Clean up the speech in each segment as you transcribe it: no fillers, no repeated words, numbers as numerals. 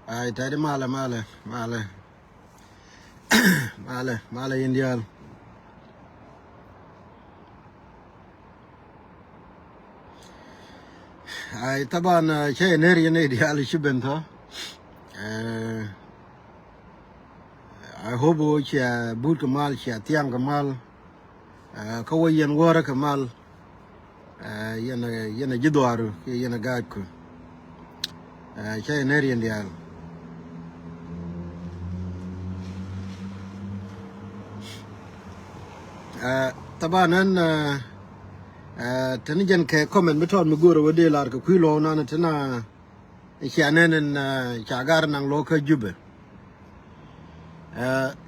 Ay tadi male Indian. Ay taban şey nereye ideal şibenta. I hope which boot kamal shi tiang kamal kawayen wara kamal yana jidwaru yana gadku. Şey nereye ideal. Tabanan tani jan ke comment beton muguro wede lar ko kuilo nana tana chanen chagar nang loka jube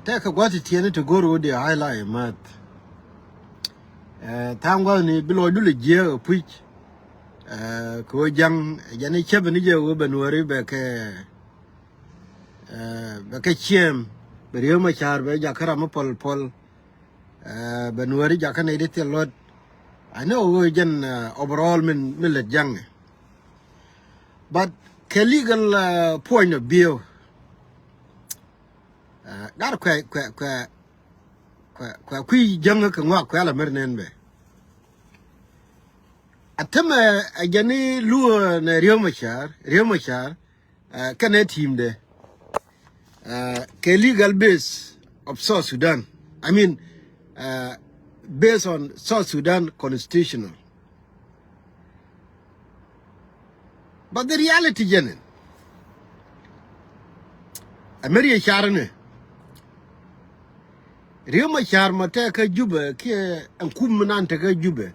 te ka gwati tiene to goro wede highlight mat tangwa ni bilo dule je puich ko jang jani chebe ni je wo benwari be ke chem be riyo ma char be jakara ma pol benwari jakana idete lot. I know we can overall millet young, but the legal point of view, that qui young can walk well a mernenbe. At time a Jenny Lua Riomachar, can a team there. The legal base of South Sudan. I mean, based on South Sudan constitutional. But the reality, Jenin, Ameria Charne, Rioma Charma take a jube, and Kumanan take a jube.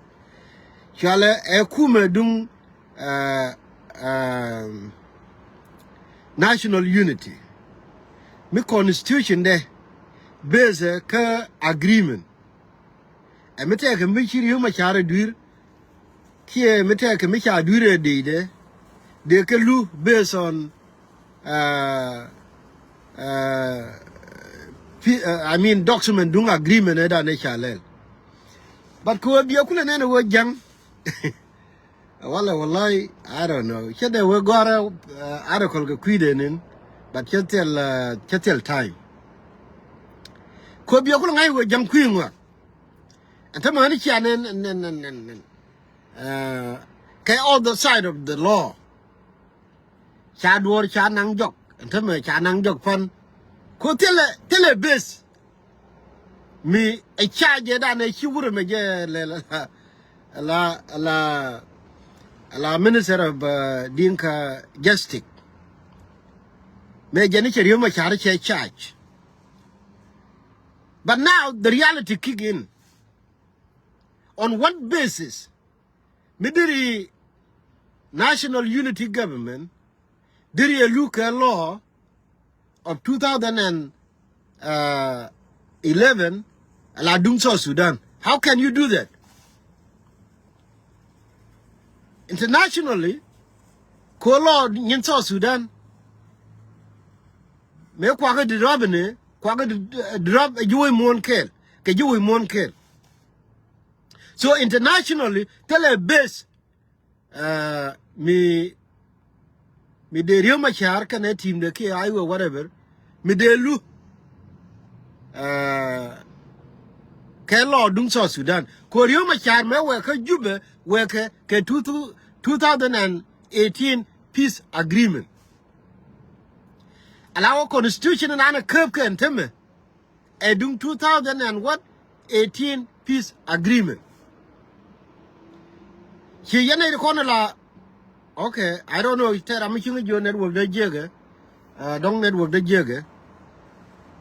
Shall a Kuma dung national unity. My constitution there, based a agreement. I met a commission you much are doer. Here, met a commission doer de they can look based on I mean document doing agreement at a channel. But could be a cool and anyway young. Wallahi, I don't know. Here they were got a article in, but you tell time. Could be a cool and I were young queen work. And the money and all the side of the law. Chadwar Chanang Jok, and Tama Chanang Jok Fun. Could tell a base. Me a charge and a sure la Minister of Dinka Justice. May Janicha Yuma charge. But now the reality kick in. On what basis? Midit National Unity Government did a look at law of 2011 Aladung South Sudan. How can you do that? Internationally, ko law in South Sudan me kwaga di robine kwaga drop a juwe mon kel ke juwe mon kel. So internationally, tell a base me de Rio Machar can a team the K or whatever, me de lu Kelo Dung South Sudan. Korea Machar me work a jube work a 2018 peace agreement. Allow constitution and a curb and temme. A dung 2018 peace agreement. She yana corner la okay, I don't know if I'm making your network the jagger, don't network the jagger.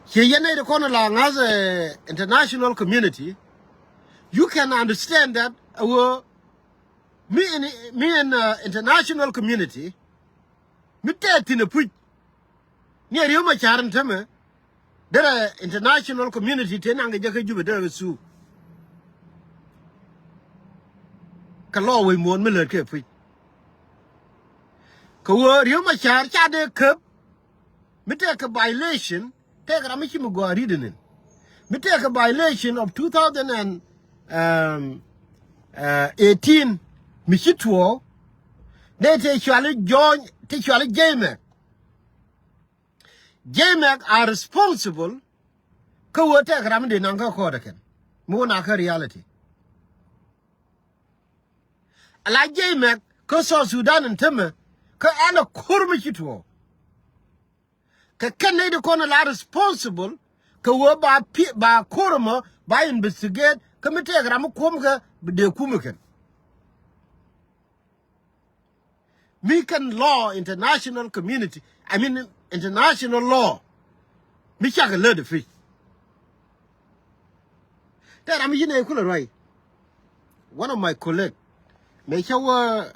She yana corner la as a international community. You can understand that me and international community, me take in a put near you much aren't me. There are international community tenang a jacka jubilee sue. Kalo we mon me ke pui ko rio ma char cha de cup me take a violation take ramichi mu go reading me take a violation of 2018 michituo they te chale join te chale game JMAC are responsible. Ko wote gramde nanga ko da ken. Mo na ka reality. Ala JMAC ko so Sudan and Tema ka ana kurmi kitwo. Ka kenne de kono la responsible ka wo ba koroma ba investigate ka mete gram kom ka de kumuken. Me can law international community. I mean international law. Me chaka le de free. That I'm in a cooler right. One of my colleagues, make sure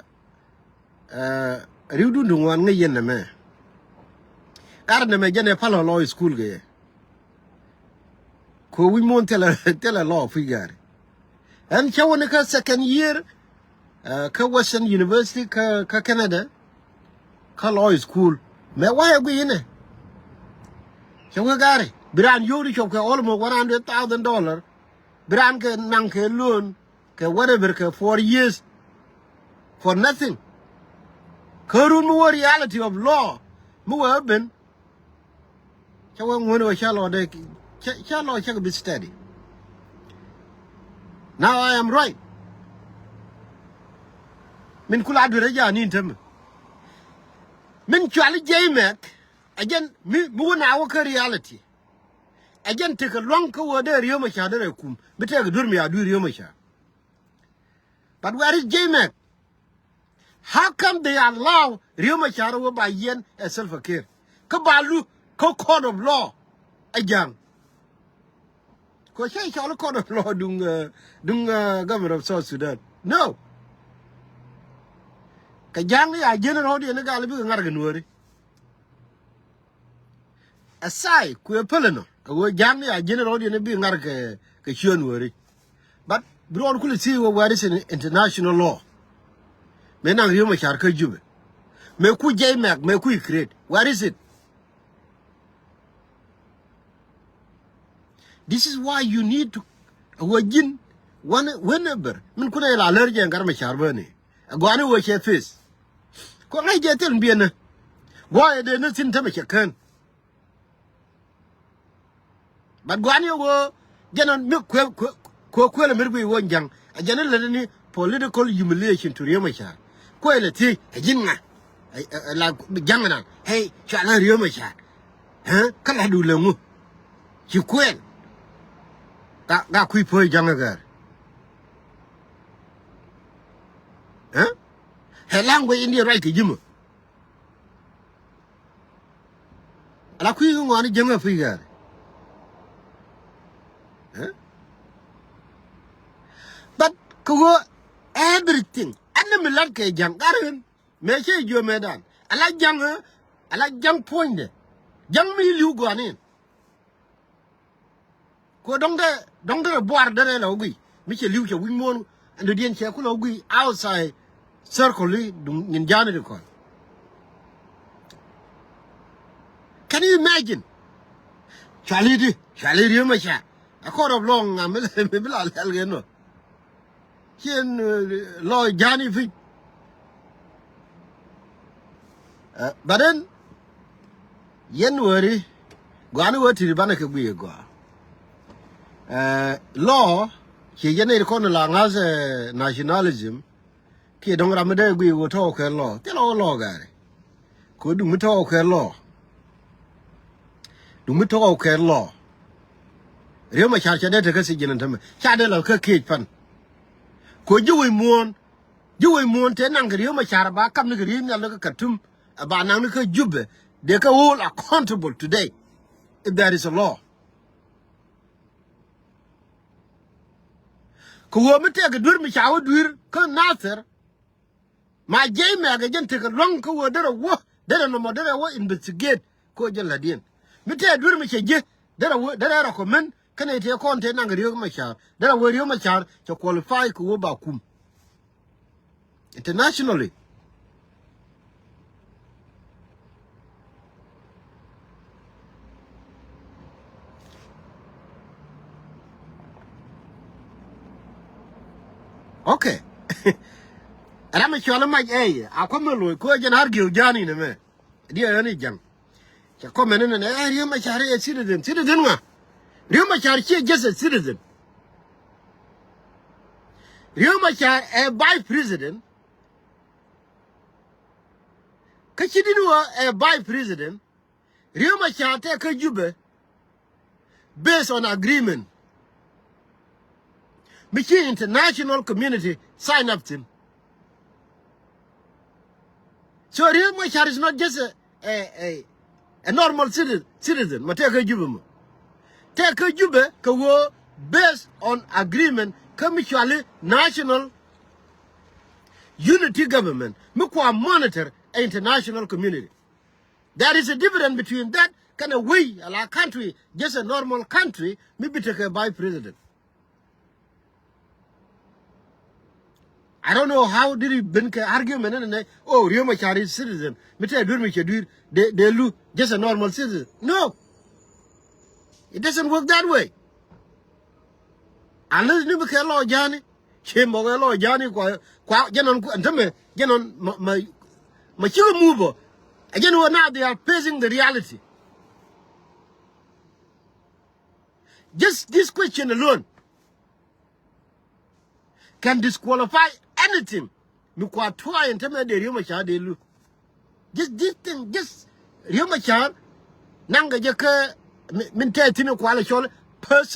Rudu do one yen the man. Garden me gen a fellow law school gay. Could we won't tell a law figure. And Chawanaka second year, Western University, Canada, law school. Me why we in it? Chawagari, Biran Yuri Choka almost $100,000. Biran ke nanke loan, ke whatever ke 4 years for nothing. Karun more reality of law. More urban. Chawang one shallow de shallow shall be steady. Now I am right. Min kula duraja ni tem. Min chali JMAC again me na waka reality. Again take a long word there Rio Machada kum. But take a durmi adu Rio Macha. But where is JMAC? How come they allow Rio Machado by yen as self-care? Kabalu, court of law, a young. Because I shall court of law dung government of South Sudan. No. Kajangi, I general the Galibu and Eye.Nuer. Aside, queer peleno. Jammy, I general the Eye.Nuer. But Broad could see where is in international law. Menang Rio Machar Kajube. Me ku JMAC, me ku create. Where is it? This is why you need to wajin whenever. Min kuna ila allergy and garma charbani. Agwani wa che face. Ko ngai je tel biena. Why de na tin tama chakan. But gwani wo janan mi ko le mirbi wo njang. A janan le ni political humiliation to Rio Machar. Ko ele ti jinga. La jangana. Hey, chala Rio Machar. Kala du le mu. Ki kwen. Ga kui poi jangagar. Helang we India right jimu. La kui ngoni janga figar. But ko everything. Anna milanke jangarin. Me che jo medan. Ala jang point. Jang mi liu go anin. Ko dongde boar dere la ugi mi che liu che wimon and the dien che ko ugi outside circle dung nin jani de ko. Can you imagine? Charlie Rio Macha. A court of long me bila hel no. Hien law jani fi. But then yen worry gwani woti bana ke gwe go. Law ki jene ko la ngaze nationalism ki dong ramade gwi go to ke law te law gare ko du mi to ke law Rio ma cha de te ke si jene tam cha de la ke pan ko juwe muon te nang Rio ma cha ba kam ni ri nyal ka katum ba nang ka jubbe they can hold accountable today if there is a law. Ko me take dur mi chawo dur ko naser ma jey me ga jente ko long ko dara wo dara no modere wo investigate ko jella dien mi te dur mi cheje dara recommend kana te konte na ga Rio ma cha dara wo Rio ma cha to qualify ko ba kum internationally. Okay. Rama chola ma akoma lo ko jan har gil jani ne me. Dia ani jang. cha comment ne Riek Machar a citizen ma Riek Machar just a citizen Riek Machar a vice president ka chidinwa a vice president Riek Machar take a jube based on agreement which international community sign up to. So Riek Machar is not just a normal citizen. Ma take a jube. Take a jube ka wo based on agreement ka mutually national unity government. Me kwa monitor international community. There is a difference between that kind of way, a country, just a normal country, maybe take a by president. I don't know how did he been argument and oh Riek Machar is citizen. Me tell you, they look just a normal citizen. No. It doesn't work that way. Unless you become law Johnny, she more law Johnny kwa janon antame janon my children move. Again, now they are facing the reality. Just this question alone can disqualify anything. Mukwa try and tell me the Riek Machar they look. Just this thing, just Riek Machar nanga jaka minta tino kwala chole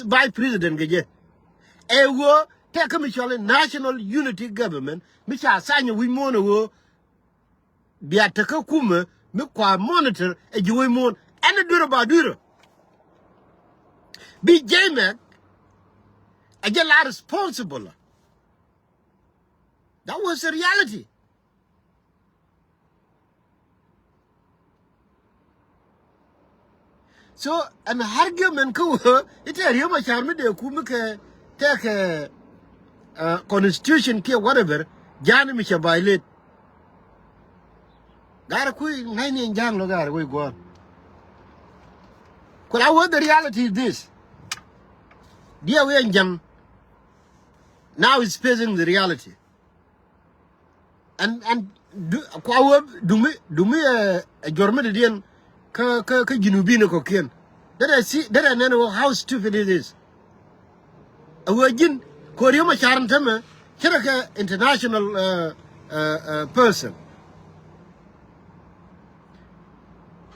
vice president gaje. Ewo take a michole national unity government. Micha sanya we mono wo biataka kuma me kwa monitor e jiwe mon ene duro ba duro be jmek e je la responsible. That was the reality. So an argument ko it a Riek Machar me de ku me ke take constitution ke whatever jani me che violate gara kui nine jang lo gara we go. Cause I want the reality is this. Dear we jang now is facing the reality. And do me a jormedi dian ka jinubi no kokien. That I know how stupid it is. A wajin ko Riek Machar tama kira international person.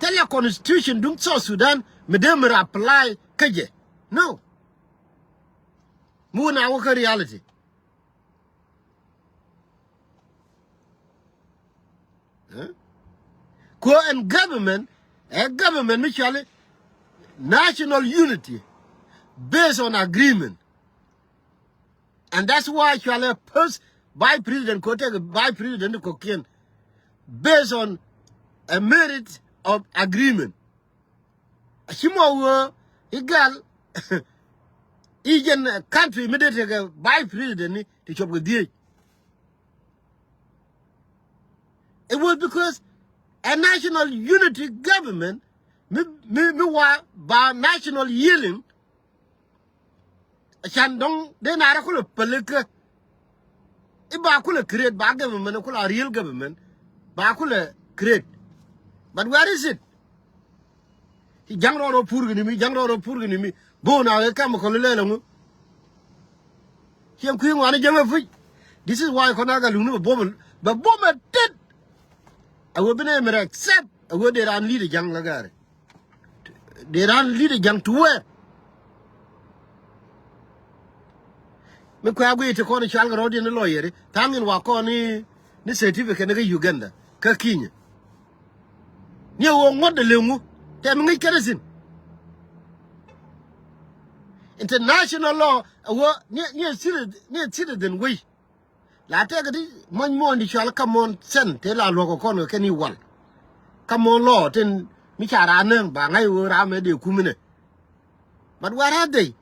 Tell your constitution don't so Sudan medem apply kaje. No. Muna waka reality. Ko and government, a government mutually national unity based on agreement. And that's why actually by president ko take by president Kokien based on a merit of agreement. Shimo egal even country Midit by president to chop with the. It was because a national unity government me by national healing Shandong then arakula pelika Ibakula create by government a real government Bakula create. But where is it? He jangro purgini bona come kolelelo. He am queen one jama. This is why Konaga Lunu bomb but bomb did. I will be able to accept a word they ran lead a young lagar. They ran lead a young to where? Mekwa to call the child road in the lawyer, Tangan Wakoni, the certificate of Uganda, Kakinya. You won't want the Lumu, tell me kerosene. International law, near citizen way. La take it, one more the shall come on, send, tell our local corner, can you one? Come on, Lord, and Michara, Bangai, Ramedi, Kumine. But where are they?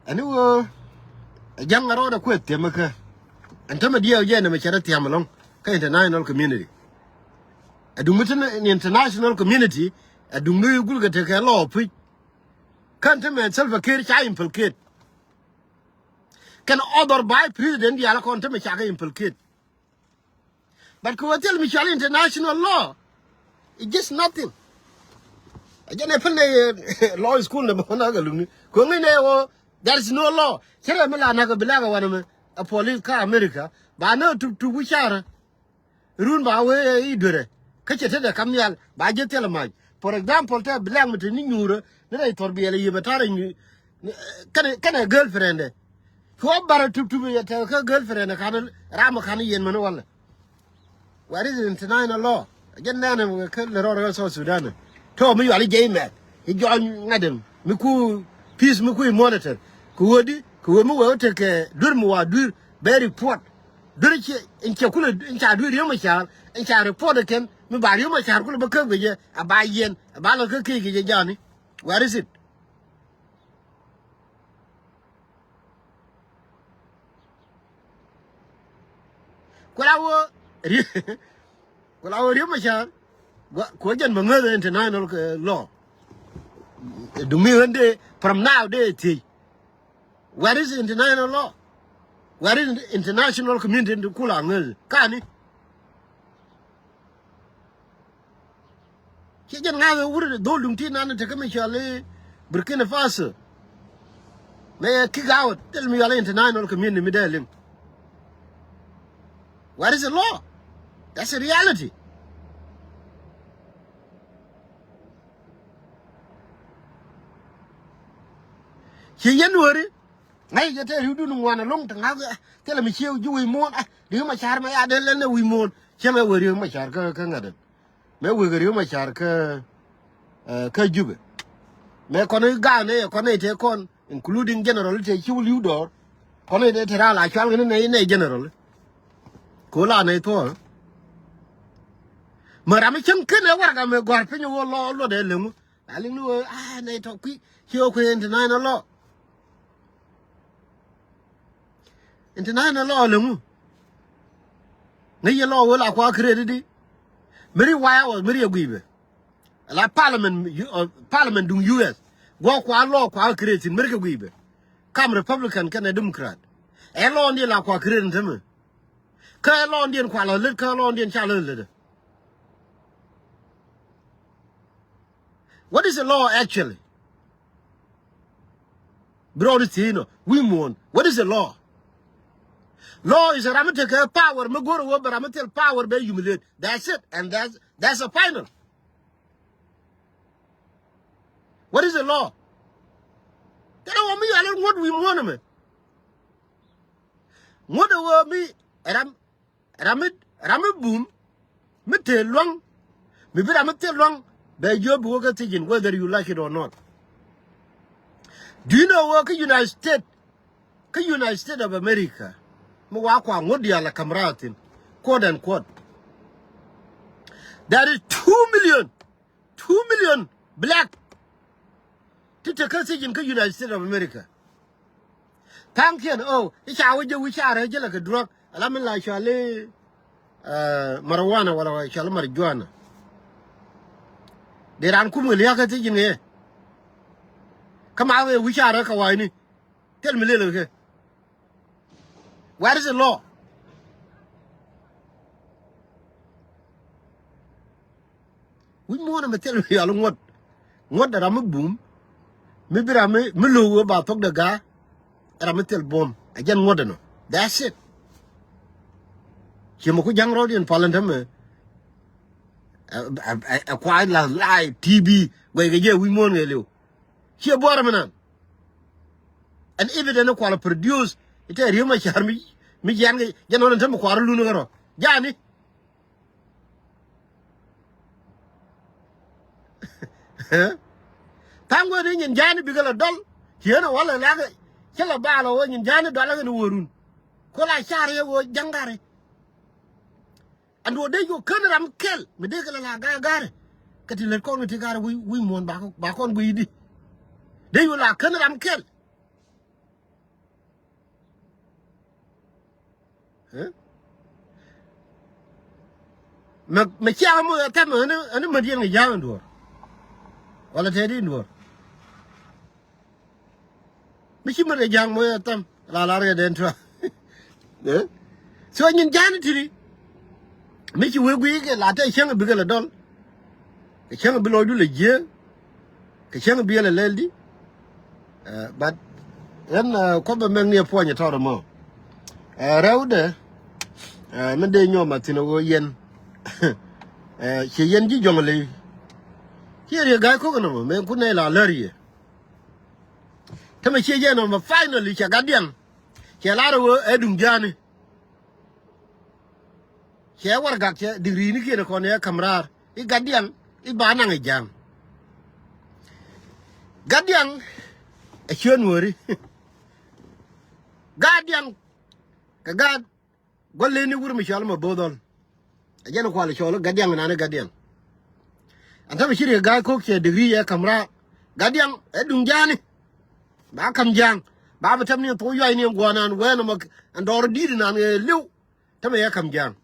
And you were a young road quit, Timaka. And Tommy dear again, a charity along, international community. A Dumitan in the international community, a Dumu Gulga take a law, can't self a kid, I implicate. can order by president yala konta me chaka implicate. But ko tell me international law. It's just nothing. Again, if law school na bana galumi. Ko ngine there is no law. Chere mala na ka bilaga wana a police car America. Ba no to bushara. Run ba we idure. Kache te da kamyal ba je tell my. For example, te bilang mete ni nyura na torbiele yibatara ni kana girlfriend. Ko bara to ya te ka girlfriend kana rama kana yen mano wala. What is international law? Again, nana we can learn South Sudan. Told me you are game man. He joined Adam. Miku peace Miku monitor. Kuodi, Kumu will take a Durmua do very port. Durichi in Chakula in Chadu Yumachar and Char report again. Me by Yumachar could become with you a buy yen, a balaka cake, Johnny. Where is it? Well, our Yumachar. Question Mangala international law. Do me one day from now day tea. Where is international law? Where is the international community to cool on Kani? She can have a word don't tea and take a Michelle Burkina Faso. May I kick out? Tell me your international community medallion. Where is the law? That's a reality. Eye.Nuer, I tell you, don't want a long time. Tell me, you will mourn. Do my charm? I don't know we mourn. Chama were you my charca? Canada. May we go my charca? Kajube. May Conny Gane, Conate con, including General Take you door. Conate Terra, I shall in a general. Cola Nator. Maramichan can never come a guarpin or law, Lord Elum. I know, they talk quick. Here, international law. International law, Lumu. Nay law will acquire credit. Very wild, very agreeable. La Parliament do US. Walk while law, quite creating America Weaver. Come Republican, can a Democrat. A law on the la qua creating them. Curl on the Kuala, little curl on the challenge. What is the law actually? Brother, we mourn. What is the law? Law is a Ramatek power, Magoro, but Ramatel power be humiliate. That's it, and that's a final. What is the law? They don't want me, I don't want we want me. What do want me? Ramit boom, me tell long, maybe Ramatel long, be job worker teaching whether you like it or not. Do you know what United States of America? Mwakwa ngodia la kamratin, quote unquote. There is 2 million black to take a in the United States of America. Thank you. Oh, it's how we share like a drug. Alamin la shale marijuana wala shale marijuana. They ran kumuliaka taking here. Come out, we share kawaini. Tell me little here. Where is the law? We want to tell you along what that I'm a boom. Maybe I'm a mulu about talk the guy and I'm a tell bomb. Again, what no. That's it. Chimaku young road in Parliament. A quiet lie TB where we mourn you. Here, Borman. And if it ain't quite produce. It's a real charmy. Me young, you know, and some quarrel lunar. Johnny. Tango in Johnny because a doll. Here, no one like it. Kill a ball in Johnny dollar in the room. Call I share or Jangari. And what they go, Colonel, kill. Medical and I got it. Catting the corner to go, we won back on weedy. They will like Colonel, kill. Me chamo atam anu madian ga yawan do wala tedi ndo me chimo re jang mo atam la ga den twa so nyin jan tiri mi chi we gwi ke la te chang bi ga la dol ke chang bi lo du le je ke chang bi la leldi but en ko be men ne po nya tawro mo rewde men de nyoma tino go yen che yen ji jongale che re ga ko no me ku ne la lari tama che yen no finally che gadian che la ro edum jani che war ga che digri ni ke ko ne kamrar I gadian I bana ngi jam gadian e Eye.Nuer gadian ka gad golle ni wur mi shalma bodol ajana ko ala sholo gadian na ne gadian anta mi shiri ga ko ke degree ya kamra gadian edun jani ba kam jang ba batam ni to yoy ni gonan wena mak andor didi nan lew tama ya kam jang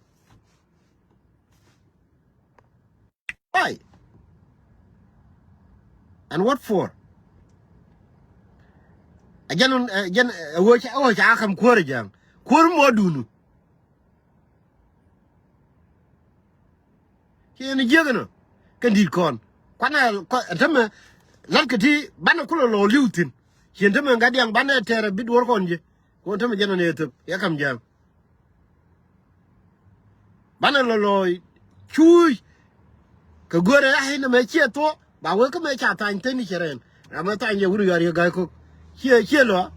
why and what for ajan wo cha kam ko jang ko mo dunu ni jegano kandi kon kwana tama lankati bana kulo lo liutin chen tama ngadiang bana tere bid wor konje ko tama jeno ne tep ya kam jam bana lo chui ka gore ai na me che to ba wo ka me cha tan tani cheren ama tan ye wuri yari ga ko che lo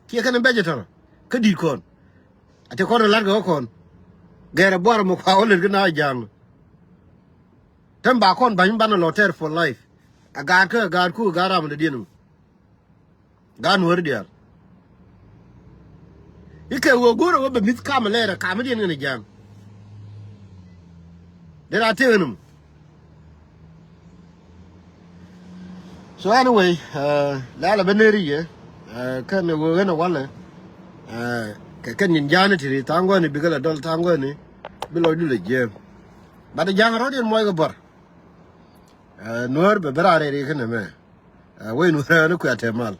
che kana bejetor kadi kon ate ko largo kon gere bor mo kwa ole gna jam tan ba kon ban ban lo ter for life aga ka ga ku garam de dinu gan wor dia ike wo goro wo be mit kam lere kam de ne jam de la tenum so anyway la beneri ye kan wo gana wala ka kan yin jana tiri tango ni bigala dol tango ni bilo du le je bada jang rodin moy go bor Nuer be berare ri kana me we Nuer no ku atemal